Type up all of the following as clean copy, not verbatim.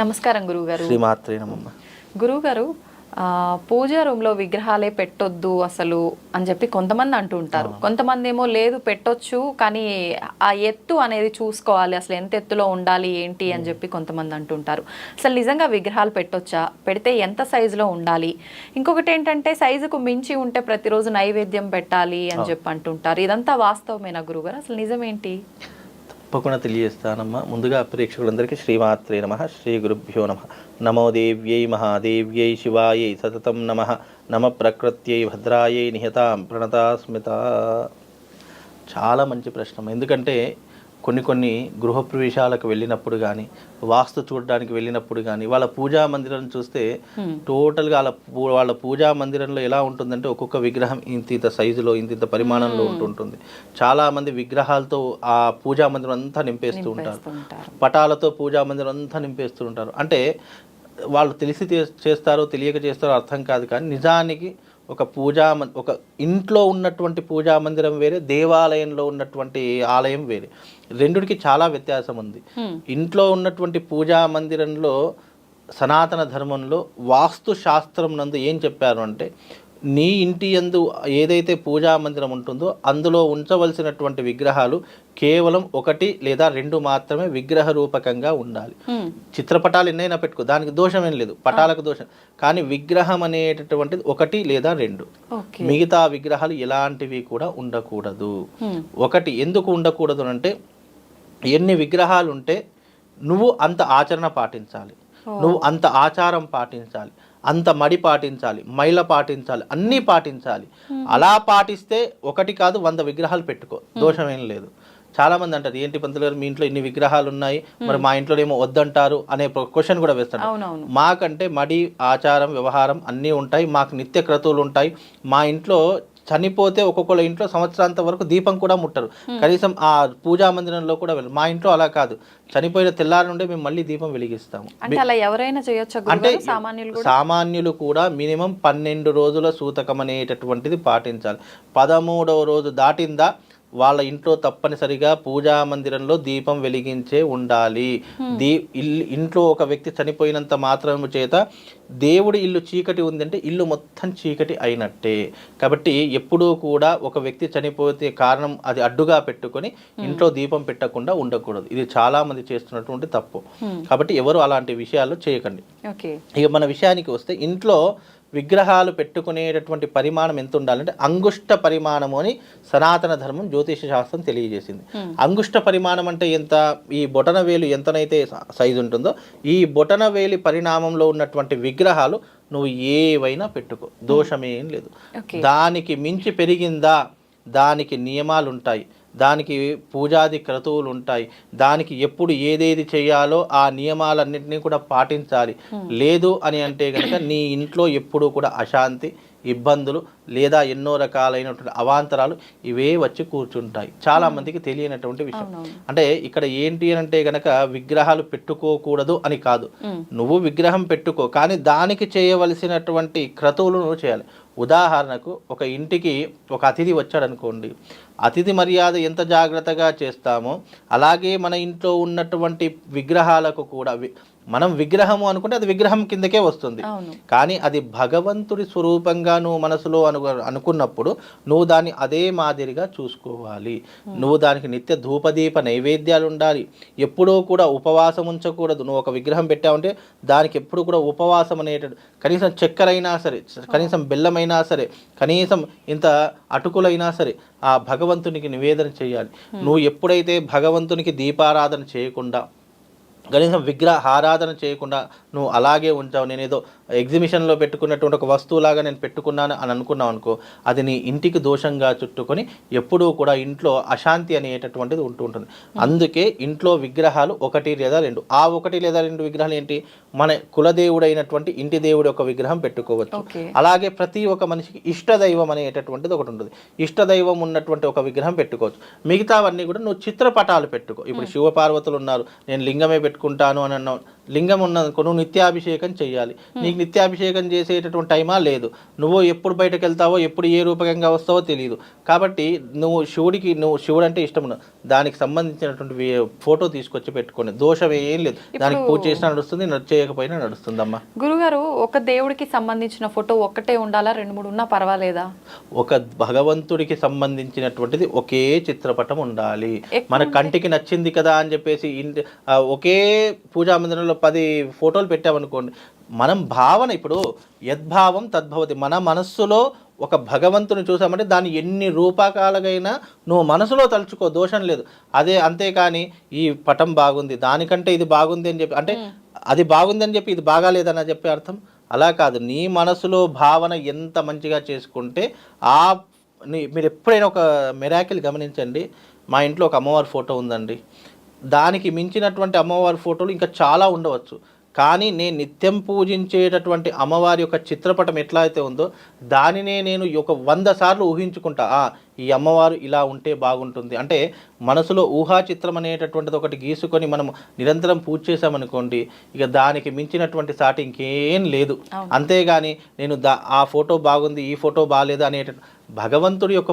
నమస్కారం గురువుగారు. శ్రీమాత్రే నమః. గురువుగారు, పూజా రూమ్లో విగ్రహాలే పెట్టొద్దు అసలు అని చెప్పి కొంతమంది అంటూ ఉంటారు. కొంతమంది ఏమో లేదు పెట్టొచ్చు, కానీ ఆ ఎత్తు అనేది చూసుకోవాలి, అసలు ఎంత ఎత్తులో ఉండాలి ఏంటి అని చెప్పి కొంతమంది అంటుంటారు. అసలు నిజంగా విగ్రహాలు పెట్టొచ్చా, పెడితే ఎంత సైజులో ఉండాలి? ఇంకొకటి ఏంటంటే సైజుకు మించి ఉంటే ప్రతిరోజు నైవేద్యం పెట్టాలి అని చెప్పి అంటుంటారు. ఇదంతా వాస్తవమేనా గురువుగారు? అసలు నిజమేంటి? తప్పకుండా తెలియజేస్తానమ్మా. ముందుగా ప్రేక్షకులందరికీ శ్రీమాత్రే నమః, శ్రీ గురుభ్యో నమః. నమో దేవ్యై మహాదేవ్యై శివాయై సతతం నమః. నమ ప్రకృత్యై భద్రాయై నిహతాం ప్రణతాస్మిత. చాలా మంచి ప్రశ్న. ఎందుకంటే కొన్ని గృహప్రవేశాలకు వెళ్ళినప్పుడు కానీ, వాస్తు చూడడానికి వెళ్ళినప్పుడు కానీ, వాళ్ళ పూజా మందిరం చూస్తే టోటల్గా వాళ్ళ పూజా మందిరంలో ఎలా ఉంటుందంటే ఒక్కొక్క విగ్రహం ఇంత సైజులో ఇంత పరిమాణంలో ఉంటుంటుంది. చాలామంది విగ్రహాలతో ఆ పూజా మందిరం అంతా నింపేస్తూ ఉంటారు, పటాలతో పూజా మందిరం అంతా నింపేస్తూ ఉంటారు. అంటే వాళ్ళు తెలిసి చేస్తారో తెలియక చేస్తారో అర్థం కాదు, కానీ నిజానికి ఒక ఇంట్లో ఉన్నటువంటి పూజా మందిరం వేరే, దేవాలయంలో ఉన్నటువంటి ఆలయం వేరే. రెండిటికి చాలా వ్యత్యాసం ఉంది. ఇంట్లో ఉన్నటువంటి పూజా మందిరంలో సనాతన ధర్మంలో వాస్తు శాస్త్రం నందు ఏం చెప్పారు అంటే, నీ ఇంటి యందు ఏదైతే పూజా మందిరం ఉంటుందో అందులో ఉంచవలసినటువంటి విగ్రహాలు కేవలం 1 లేదా 2 మాత్రమే విగ్రహ రూపకంగా ఉండాలి. చిత్రపటాలు ఎన్నైనా పెట్టుకో, దానికి దోషం ఏం లేదు, పటాలకు దోషం. కానీ విగ్రహం అనేటటువంటిది 1 లేదా 2, మిగతా విగ్రహాలు ఎలాంటివి కూడా ఉండకూడదు. ఎందుకు ఉండకూడదు అంటే, ఎన్ని విగ్రహాలు ఉంటే నువ్వు అంత ఆచరణ పాటించాలి, నువ్వు అంత ఆచారం పాటించాలి, అంత మడి పాటించాలి, మైల పాటించాలి, అన్నీ పాటించాలి. అలా పాటిస్తే 1 కాదు 100 విగ్రహాలు పెట్టుకో, దోషం ఏం లేదు. చాలామంది అంటారు, ఏంటి పంతులు గారు మీ ఇంట్లో ఇన్ని విగ్రహాలు ఉన్నాయి, మరి మా ఇంట్లో ఏమో వద్దంటారు అనే క్వశ్చన్ కూడా వేస్తాడు. మాకంటే మడి, ఆచారం, వ్యవహారం అన్నీ ఉంటాయి, మాకు నిత్య క్రతువులు ఉంటాయి. మా ఇంట్లో చనిపోతే ఒక్కొక్కళ్ళ ఇంట్లో సంవత్సరాంత వరకు దీపం కూడా ముట్టరు, కనీసం ఆ పూజా మందిరంలో కూడా వెళ్ళరు. మా ఇంట్లో అలా కాదు, చనిపోయిన తెల్లారి నుండి మేము మళ్ళీ దీపం వెలిగిస్తాము. అంటే సామాన్యులు కూడా మినిమం 12 రోజుల సూతకం అనేటటువంటిది పాటించాలి. 13వ రోజు దాటిందా వాళ్ళ ఇంట్లో తప్పనిసరిగా పూజా మందిరంలో దీపం వెలిగించే ఉండాలి. ఇంట్లో ఒక వ్యక్తి చనిపోయినంత మాత్రము చేత దేవుడి ఇల్లు చీకటి ఉందంటే ఇల్లు మొత్తం చీకటి అయినట్టే. కాబట్టి ఎప్పుడూ కూడా ఒక వ్యక్తి చనిపోతే కారణం అది అడ్డుగా పెట్టుకొని ఇంట్లో దీపం పెట్టకుండా ఉండకూడదు. ఇది చాలా మంది చేస్తున్నటువంటి తప్పు. కాబట్టి ఎవరు అలాంటి విషయాలు చేయకండి. ఇక మన విషయానికి వస్తే, ఇంట్లో విగ్రహాలు పెట్టుకునేటటువంటి పరిమాణం ఎంత ఉండాలంటే అంగుష్ట పరిమాణము అని సనాతన ధర్మం జ్యోతిష శాస్త్రం తెలియజేసింది. అంగుష్ట పరిమాణం అంటే ఎంత? ఈ బొటన వేలు ఎంతనైతే సైజు ఉంటుందో ఈ బొటన వేలి పరిణామంలో ఉన్నటువంటి విగ్రహాలు నువ్వు ఏవైనా పెట్టుకో, దోషమేం లేదు. దానికి మించి పెరిగిందా దానికి నియమాలు ఉంటాయి, దానికి పూజాది క్రతువులు ఉంటాయి, దానికి ఎప్పుడు ఏదేది చేయాలో ఆ నియమాలన్నింటినీ కూడా పాటించాలి. లేదు అని అంటే కనుక నీ ఇంట్లో ఎప్పుడూ కూడా అశాంతి, ఇబ్బందులు లేదా ఎన్నో రకాలైనటువంటి అవాంతరాలు ఇవే వచ్చి కూర్చుంటాయి. చాలా మందికి తెలియనటువంటి విషయం. అంటే ఇక్కడ ఏంటి అంటే గనక విగ్రహాలు పెట్టుకోకూడదు అని కాదు, నువ్వు విగ్రహం పెట్టుకో, కానీ దానికి చేయవలసినటువంటి క్రతువులు నువ్వు చేయాలి. ఉదాహరణకు ఒక ఇంటికి ఒక అతిథి వచ్చాడు అనుకోండి, అతిథి మర్యాద ఎంత జాగ్రత్తగా చేస్తామో అలాగే మన ఇంట్లో ఉన్నటువంటి విగ్రహాలకు కూడా, మనం విగ్రహము అనుకుంటే అది విగ్రహం కిందకే వస్తుంది, కానీ అది భగవంతుడి స్వరూపంగా నువ్వు మనసులో అనుకున్నప్పుడు నువ్వు దాన్ని అదే మాదిరిగా చూసుకోవాలి. నువ్వు దానికి నిత్య ధూపదీప నైవేద్యాలు ఉండాలి. ఎప్పుడూ కూడా ఉపవాసం ఉంచకూడదు. నువ్వు ఒక విగ్రహం పెట్టావంటే దానికి ఎప్పుడు కూడా ఉపవాసం అనేటట్టు, కనీసం చక్కెర అయినా సరే, కనీసం బెల్లమైనా సరే, కనీసం ఇంత అటుకులైనా సరే ఆ భగవంతునికి నివేదన చేయాలి. నువ్వు ఎప్పుడైతే భగవంతునికి దీపారాధన చేయకుండా, కనీసం విగ్రహ ఆరాధన చేయకుండా నువ్వు అలాగే ఉంచావు, నేనేదో ఎగ్జిబిషన్లో పెట్టుకున్నటువంటి ఒక వస్తువులాగా నేను పెట్టుకున్నాను అని అనుకున్నావు అనుకో, అది నీ ఇంటికి దోషంగా చుట్టుకొని ఎప్పుడూ కూడా ఇంట్లో అశాంతి అనేటటువంటిది ఉంటూ ఉంటుంది. అందుకే ఇంట్లో విగ్రహాలు 1 లేదా 2, ఆ 1 లేదా 2 విగ్రహాలు ఏంటి, మన కులదేవుడైనటువంటి ఇంటి దేవుడి ఒక విగ్రహం పెట్టుకోవచ్చు. అలాగే ప్రతి ఒక్క మనిషికి ఇష్టదైవం అనేటటువంటిది ఒకటి ఉంటుంది, ఇష్టదైవం ఉన్నటువంటి ఒక విగ్రహం పెట్టుకోవచ్చు. మిగతావన్నీ కూడా నువ్వు చిత్రపటాలు పెట్టుకో. ఇప్పుడు శివపార్వతులు ఉన్నారు, నేను లింగమే పెట్టుకుంటాను అని అన్నావు, లింగం ఉన్నదనుకో నువ్వు నిత్యాభిషేకం చేయాలి. నీకు నిత్యాభిషేకం చేసేటటువంటి టైమా లేదు. నువ్వు ఎప్పుడు బయటకు వెళ్తావో ఎప్పుడు ఏ రూపకంగా వస్తావో తెలియదు. కాబట్టి నువ్వు శివుడు అంటే ఇష్టం దానికి సంబంధించినటువంటి ఫోటో తీసుకొచ్చి పెట్టుకోండి, దోషం ఏం లేదు. దానికి పూజ చేసినా నడుస్తుంది, చేయకపోయినా నడుస్తుందమ్మా. గురుగారు, ఒక దేవుడికి సంబంధించిన ఫోటో ఒక్కటే ఉండాలా, 2-3 ఉన్నా పర్వాలేదా? ఒక భగవంతుడికి సంబంధించినటువంటిది ఒకే చిత్రపటం ఉండాలి. మన కంటికి నచ్చింది కదా అని చెప్పేసి ఒకే పూజా మందిరంలో 10 ఫోటోలు పెట్టామనుకోండి, మనం భావన ఇప్పుడు యద్భావం తద్భవతి. మన మనస్సులో ఒక భగవంతుని చూసామంటే దాన్ని ఎన్ని రూపకాలుగైనా నువ్వు మనసులో తలుచుకో, దోషం లేదు. అంతేకాని ఈ పటం బాగుంది దానికంటే ఇది బాగుంది అని చెప్పి అంటే అది బాగుంది అని చెప్పి ఇది బాగాలేదని చెప్పే అర్థం అలా కాదు. నీ మనసులో భావన ఎంత మంచిగా చేసుకుంటే మీరు ఎప్పుడైనా ఒక మిరాకిల్ గమనించండి. మా ఇంట్లో ఒక అమ్మవారి ఫోటో ఉందండి, దానికి మించినటువంటి అమ్మవారి ఫోటోలు ఇంకా చాలా ఉండవచ్చు. కానీ నేను నిత్యం పూజించేటటువంటి అమ్మవారి యొక్క చిత్రపటం ఎట్లా అయితే ఉందో దానినే నేను ఒక 100 సార్లు ఊహించుకుంటా. ఈ అమ్మవారు ఇలా ఉంటే బాగుంటుంది అంటే మనసులో ఊహా చిత్రం అనేటటువంటిది ఒకటి గీసుకొని మనం నిరంతరం పూజ చేసామనుకోండి, ఇక దానికి మించినటువంటి సాటి ఇంకేం లేదు. అంతేగాని నేను ఆ ఫోటో బాగుంది ఈ ఫోటో బాగాలేదు అనేట భగవంతుడి యొక్క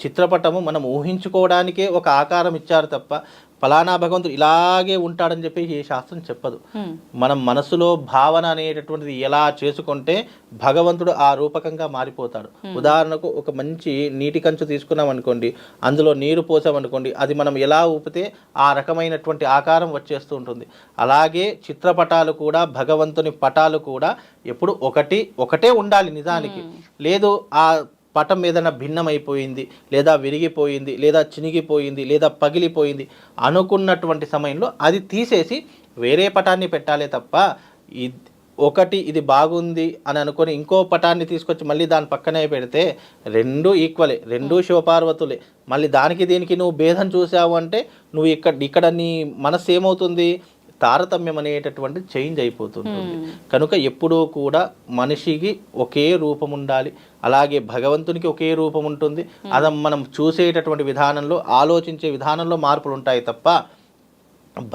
చిత్రపటము మనం ఊహించుకోవడానికే ఒక ఆకారం ఇచ్చారు తప్ప ఫలానా భగవంతుడు ఇలాగే ఉంటాడని చెప్పి ఏ శాస్త్రం చెప్పదు. మనం మనసులో భావన అనేటటువంటిది ఎలా చేసుకుంటే భగవంతుడు ఆ రూపకంగా మారిపోతాడు. ఉదాహరణకు ఒక మంచి నీటి కంచు తీసుకున్నాం అనుకోండి, అందులో నీరు పోసామనుకోండి, అది మనం ఎలా ఊపితే ఆ రకమైనటువంటి ఆకారం వచ్చేస్తూ ఉంటుంది. అలాగే చిత్రపటాలు కూడా భగవంతుని పటాలు కూడా ఎప్పుడు ఒకటే ఉండాలి నిజానికి. లేదు ఆ పటం ఏదైనా భిన్నమైపోయింది లేదా విరిగిపోయింది లేదా చినిగిపోయింది లేదా పగిలిపోయింది అనుకున్నటువంటి సమయంలో అది తీసేసి వేరే పటాన్ని పెట్టాలే తప్ప ఇది బాగుంది అని అనుకొని ఇంకో పటాన్ని తీసుకొచ్చి మళ్ళీ దాని పక్కనే పెడితే రెండూ ఈక్వలే, రెండూ శివపార్వతులే. మళ్ళీ దానికి దీనికి నువ్వు భేదం చూసావు అంటే నువ్వు ఇక్కడ నీ మనసు ఏమవుతుంది, తారతమ్యం అనేటటువంటి చేంజ్ అయిపోతుంటుంది. కనుక ఎప్పుడూ కూడా మనిషికి ఒకే రూపం ఉండాలి, అలాగే భగవంతునికి ఒకే రూపం ఉంటుంది. అది మనం చూసేటటువంటి విధానంలో ఆలోచించే విధానంలో మార్పులు ఉంటాయి తప్ప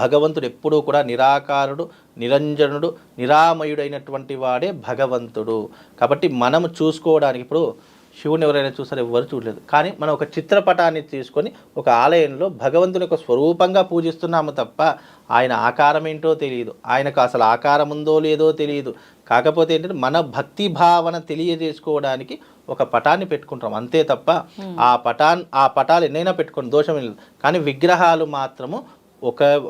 భగవంతుడు ఎప్పుడూ కూడా నిరాకారుడు, నిరంజనుడు, నిరామయుడైనటువంటి వాడే భగవంతుడు. కాబట్టి మనం చూసుకోవడానికి ఇప్పుడు శివుని ఎవరైనా చూసారు, ఎవరు చూడలేదు. కానీ మనం ఒక చిత్రపటాన్ని తీసుకొని ఒక ఆలయంలో భగవంతుని యొక్క స్వరూపంగా పూజిస్తున్నాము తప్ప ఆయన ఆకారం ఏంటో తెలియదు, ఆయనకు అసలు ఆకారం ఉందో లేదో తెలియదు. కాకపోతే ఏంటంటే మన భక్తి భావన తెలియజేసుకోవడానికి ఒక పటాన్ని పెట్టుకుంటాం అంతే తప్ప ఆ పటాలు ఎన్నైనా పెట్టుకోండి, దోషం లేదు. కానీ విగ్రహాలు మాత్రము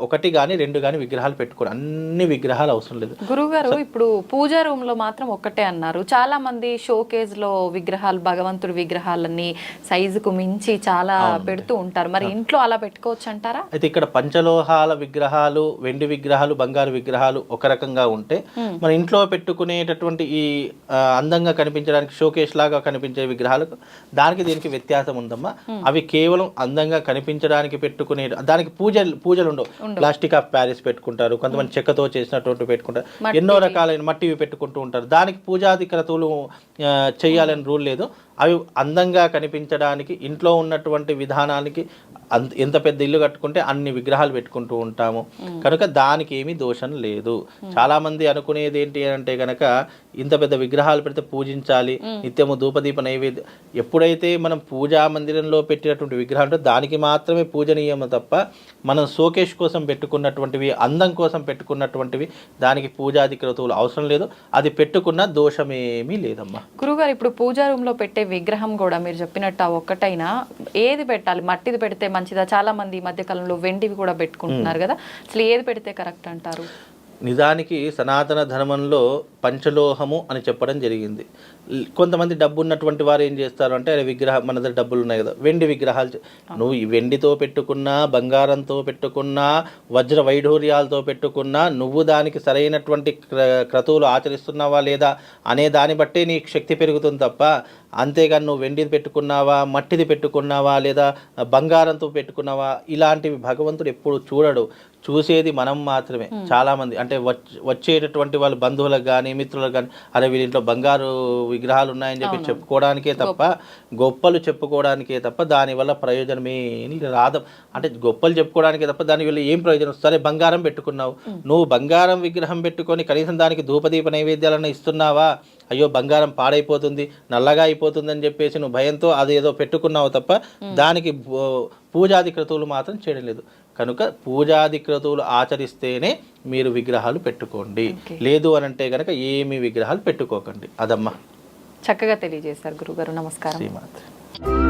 ఒకటి కానీ 2 కానీ విగ్రహాలు పెట్టుకోరు, అన్ని విగ్రహాలు అవసరం లేదు. గురుగారు, ఇప్పుడు పూజా రూమ్ లో మాత్రం ఒక్కటే అన్నారు. చాలా మంది షోకేజ్ లో విగ్రహాలు, భగవంతుడి విగ్రహాలన్నీ సైజుకు మించి చాలా పెడుతూ ఉంటారు. మరి ఇంట్లో అలా పెట్టుకోవచ్చు అంటారా? అయితే ఇక్కడ పంచలోహాల విగ్రహాలు, వెండి విగ్రహాలు, బంగారు విగ్రహాలు ఒక రకంగా ఉంటే మన ఇంట్లో పెట్టుకునేటటువంటి ఈ అందంగా కనిపించడానికి షోకేస్ లాగా కనిపించే విగ్రహాలకు దీనికి వ్యత్యాసం ఉందమ్మా. అవి కేవలం అందంగా కనిపించడానికి పెట్టుకునే దానికి పూజలు ఉండవు. ప్లాస్టిక్ ఆఫ్ ప్యారిస్ పెట్టుకుంటారు, కొంతమంది చెక్కతో చేసినటువంటి పెట్టుకుంటారు, ఎన్నో రకాలైన మట్టివి పెట్టుకుంటూ ఉంటారు. దానికి పూజాది క్రతువులు చేయాలని రూల్ లేదు. అవి అందంగా కనిపించడానికి ఇంట్లో ఉన్నటువంటి విధానానికి ఎంత పెద్ద ఇల్లు కట్టుకుంటే అన్ని విగ్రహాలు పెట్టుకుంటూ ఉంటాము. కనుక దానికి ఏమీ దోషం లేదు. చాలా మంది అనుకునేది ఏంటి అంటే కనుక ఇంత పెద్ద విగ్రహాలు పెడితే పూజించాలి, నిత్యము ధూపదీప నైవేద్యం. ఎప్పుడైతే మనం పూజా మందిరంలో పెట్టినటువంటి విగ్రహాలు దానికి మాత్రమే పూజనీయము తప్ప మనం షోకేస్ కోసం పెట్టుకున్నటువంటివి, అందం కోసం పెట్టుకున్నటువంటివి దానికి పూజాది క్రతువులు అవసరం లేదు. అది పెట్టుకున్న దోషమేమీ లేదమ్మా. గురుగారు, ఇప్పుడు పూజా రూమ్ లో పెట్టే విగ్రహం కూడా మీరు చెప్పినట్టు ఒక్కటైనా ఏది పెట్టాలి? మట్టిది పెడితే మంచిదా? చాలా మంది ఈ మధ్య కాలంలో వెండివి కూడా పెట్టుకుంటున్నారు కదా, అసలు ఏది పెడితే కరెక్ట్ అంటారు? నిజానికి సనాతన ధర్మంలో పంచలోహము అని చెప్పడం జరిగింది. కొంతమంది డబ్బు ఉన్నటువంటి వారు ఏం చేస్తారు అంటే విగ్రహం, మన దగ్గర డబ్బులు ఉన్నాయి కదా, వెండి విగ్రహాలు. నువ్వు ఈ వెండితో పెట్టుకున్నా, బంగారంతో పెట్టుకున్నా, వజ్ర వైఢూర్యాలతో పెట్టుకున్నా నువ్వు దానికి సరైనటువంటి క్రతువులు ఆచరిస్తున్నావా లేదా అనే దాన్ని బట్టే నీ శక్తి పెరుగుతుంది తప్ప అంతేగాని నువ్వు వెండిది పెట్టుకున్నావా, మట్టిది పెట్టుకున్నావా లేదా బంగారంతో పెట్టుకున్నావా ఇలాంటివి భగవంతుడు ఎప్పుడు చూడడు. చూసేది మనం మాత్రమే. చాలామంది అంటే వచ్చేటటువంటి వాళ్ళు బంధువులకు కానీ బంధుమిత్రులు కానీ అరే వీళ్ళ ఇంట్లో బంగారు విగ్రహాలు ఉన్నాయని చెప్పి చెప్పుకోవడానికే తప్ప, గొప్పలు చెప్పుకోవడానికే తప్ప దానివల్ల ప్రయోజనమే రాదు. అంటే గొప్పలు చెప్పుకోవడానికే తప్ప దానివల్ల ఏం ప్రయోజనం వస్తుంది? బంగారం పెట్టుకున్నావు, నువ్వు బంగారం విగ్రహం పెట్టుకొని కనీసం దానికి ధూపదీప నైవేద్యాలను ఇస్తున్నావా? అయ్యో బంగారం పాడైపోతుంది, నల్లగా అయిపోతుంది అని చెప్పేసి నువ్వు భయంతో అది ఏదో పెట్టుకున్నావు తప్ప దానికి పూజాది క్రతువులు మాత్రం చేయడం లేదు. కనుక పూజాది క్రతువులు ఆచరిస్తేనే మీరు విగ్రహాలు పెట్టుకోండి, లేదు అని అంటే కనుక ఏమి విగ్రహాలు పెట్టుకోకండి. అదమ్మా. చక్కగా తెలియజేశారు గురుగారు. నమస్కారం. శ్రీమాత్రే.